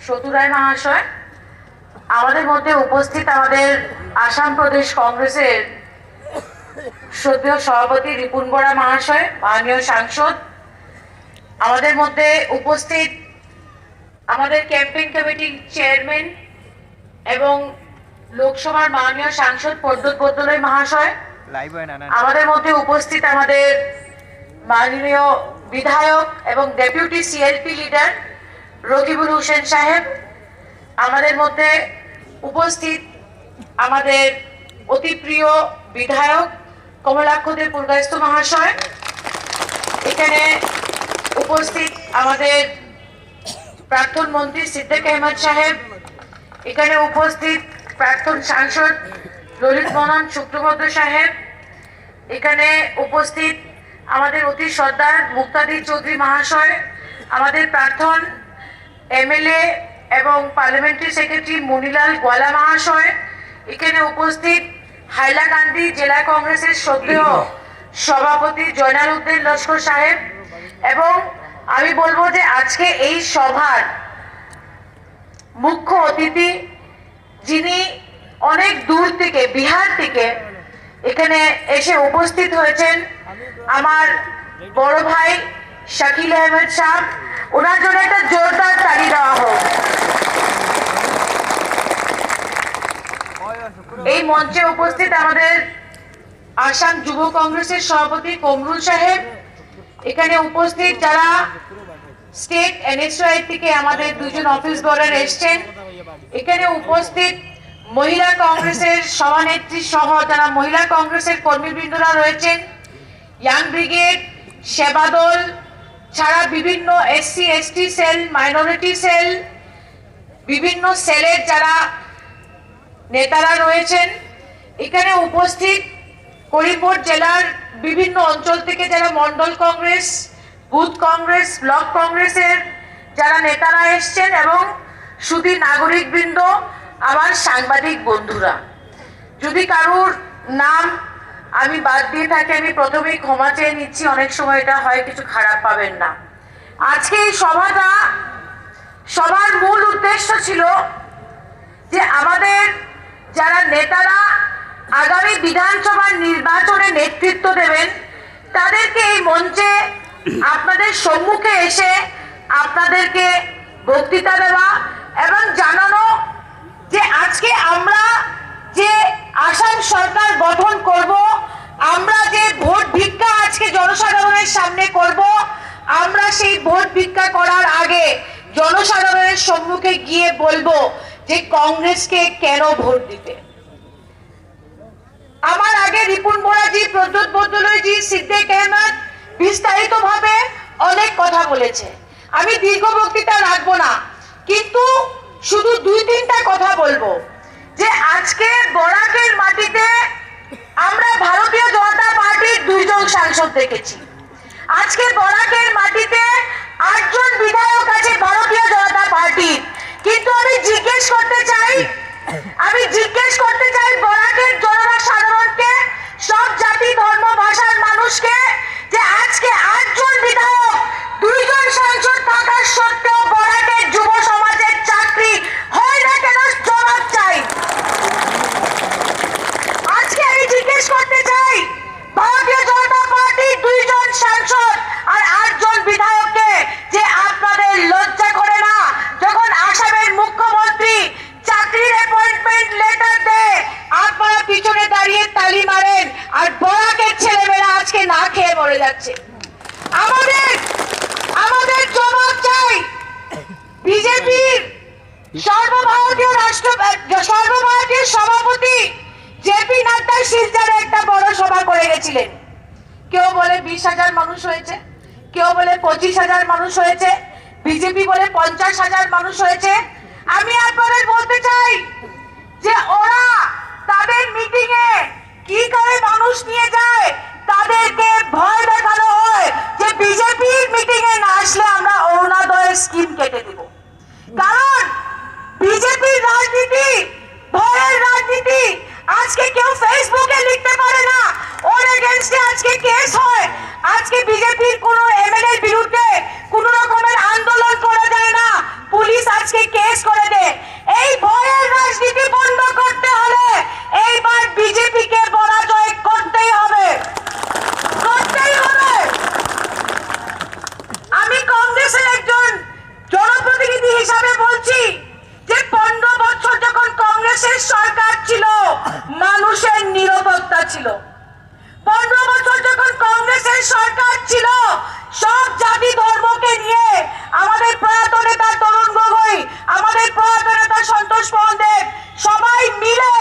চতুরায় মহাশয়, আমাদের মধ্যে উপস্থিত আমাদের আসাম প্রদেশ কংগ্রেসের শ্রদ্ধেয় সভাপতি রিপুন বরা মহাশয়, মাননীয় সাংসদ, আমাদের মধ্যে উপস্থিত আমাদের ক্যাম্পেইন কমিটির চেয়ারম্যান এবং লোকসভার মাননীয় সাংসদ প্রদ্যোৎ বরদলৈ মহাশয়, আমাদের মধ্যে উপস্থিত আমাদের মাননীয় বিধায়ক এবং deputy CLP leader Rakibul Hossain সাহেব, আমাদের মধ্যে উপস্থিত আমাদের অতি প্রিয় বিধায়ক কমলাক্ষ দে পুরকায়স্থ মহাশয়, এখানে উপস্থিত আমাদের প্রাক্তন মন্ত্রী সিদ্দিক আহমদ সাহেব, এখানে উপস্থিত প্রাক্তন সাংসদ ললিত মোহন শুক্লবৈদ্য সাহেব, এখানে উপস্থিত আমাদের অতি শ্রদ্ধার মুক্তাদির চৌধুরী মহাশয়, আমাদের প্রাক্তন এমএলএ এবং পার্লামেন্টারি সেক্রেটারি মনিলাল গোয়ালা মহাশয়, এখানে উপস্থিত হাইলাকান্দি জেলা কংগ্রেসের শ্রদ্ধেয় সভাপতি জয়নাল উদ্দিন লস্কর সাহেব, এবং আমি বলবো যে আজকে এই সভার মুখ্য অতিথি যিনি অনেক দূর থেকে বিহার থেকে এখানে এসে উপস্থিত হয়েছেন, আমার বড় ভাই শাকিল আহমেদ সাহেব, ওনার জন্য একটা জোরদার তালি দেওয়া হোক। এই মঞ্চে উপস্থিত আমাদের আসাম যুব কংগ্রেসের সভাপতি কমরুল সাহেব, এখানে উপস্থিত যারা স্টেট এনএসওয়াই থেকে আমাদের দুজন অফিস বরার এসছেন, এখানে উপস্থিত মহিলা কংগ্রেসের সভানেত্রী সহ যারা মহিলা কংগ্রেসের কর্মীবৃন্দরা রয়েছেন, ইয়াং ব্রিগেড, সেবা দল ছাড়া বিভিন্ন SC ST cell, minority cell, বিভিন্ন সেলের যারা নেতারা রয়েছেন, এখানে উপস্থিত করিমপুর জেলার বিভিন্ন অঞ্চল থেকে যারা মন্ডল কংগ্রেস, বুথ কংগ্রেস, ব্লক কংগ্রেসের যারা নেতারা এসছেন, এবং শুধু নাগরিকবৃন্দ, আমার সাংবাদিক বন্ধুরা, যদি কারুর নাম আমি বাদ দিয়ে থাকি আমি প্রথমেই ক্ষমা চেয়ে নিচ্ছি, অনেক সময় এটা হয় কিছু খারাপ পাবেন না। আজকে এই সভাটা সবার মূল উদ্দেশ্য ছিল যে আমাদের যারা নেতারা আগামী বিধানসভার নির্বাচনে নেতৃত্ব দেবেন তাদেরকে এই মঞ্চে আপনাদের সম্মুখে এসে আপনাদেরকে বক্তৃতা দেওয়া এবং জানানো যে আজকে আমরা যে আসাম সরকার গঠন করব, আমরা যে ভোট ভিক্ষা আজকে জনসাধারণের সামনে করব, আমরা সেই ভোট ভিক্ষা করার আগে জনসাধারণের সম্মুখে গিয়ে বলবো যে কংগ্রেসকে কেন ভোট দিতে। আমার আগে রিপুন বরাজি, প্রদ্যোৎ বরদলৈজি, সিদ্দিক আহমদ বিস্তারিতভাবে অনেক কথা বলেছে, আমি দীর্ঘ বক্তৃতা রাখবো না, কিন্তু শুধু দুই তিনটা কথা বলবো যে আজকে বরাকের মাটিতে আমরা ভারতীয় জনতা পার্টির 2 জন সাংসদ দেখেছি। আজকে বরাকের মাটিতে 8 জন বিধায়ক আছে ভারতীয় জনতা পার্টির, কিন্তু আমি জিজ্ঞেস করতে চাই বরাকের জনসাধারণকে, সব জাতি ধর্ম ভাষার মানুষকে, যে আজকে 8 জন বিধায়ক 2 জন সাংসদ থাকার সত্ত্বেও বরাকের যুব সমাজের চাকরি হয় না কেন, জবাব চাই। আজকে আমি জিজ্ঞেস করতে চাই ভারতীয় জনতা পার্টির 2 জন সাংসদ আর 8 জন বিধায়ককে যে আপনাদের লজ্জা করে না যখন আসামের মুখ্যমন্ত্রী চাকরির অ্যাপয়েন্টমেন্ট লেটার দেয় আপনারা পিছনে দাঁড়িয়ে তালি মারেন, আর বরাকের ছেলেমেয়েরা আজকে না খেয়ে মরে যাচ্ছে। আমাদের জবাব চাই। বিজেপির সর্বভারতীয় সভাপতি জেপি নাড্ডা শিলচরে একটা বড় সভা করে গেছিলেন, কেউ বলে 20,000 মানুষ হয়েছে, কেউ বলে 25,000 মানুষ হয়েছে, বিজেপি বলে 50,000 মানুষ হয়েছে। আমি আপনাদের বলতে চাই যে ওরা তাদের মিটিং এ কি করে মানুষ নিয়ে যায়, তাদেরকে ভয় দেখানো হয় যে বিজেপির মিটিং এ না আসলে আমরা অরুণোদয়ের স্কিম কেটে দেব। কারণ বিজেপির রাজনীতি ভয়ের রাজনীতি। আজকে কেউ ফেসবুকে লিখতে পারে না, ওর এগেইনস্টে আজকে কেস হয়। আজকে বিজেপির কোনো এমএলএর বিরুদ্ধে কোনো রকমের আন্দোলন করা যায় না, পুলিশ আজকে কেস 15 বছর যখন কংগ্রেসের সরকার ছিল, সব জাতি ধর্মকে নিয়ে আমাদের প্রয়াত নেতা তরুণ গগৈ, আমাদের প্রয়াত নেতা সন্তোষ মোহন দেব সবাই মিলে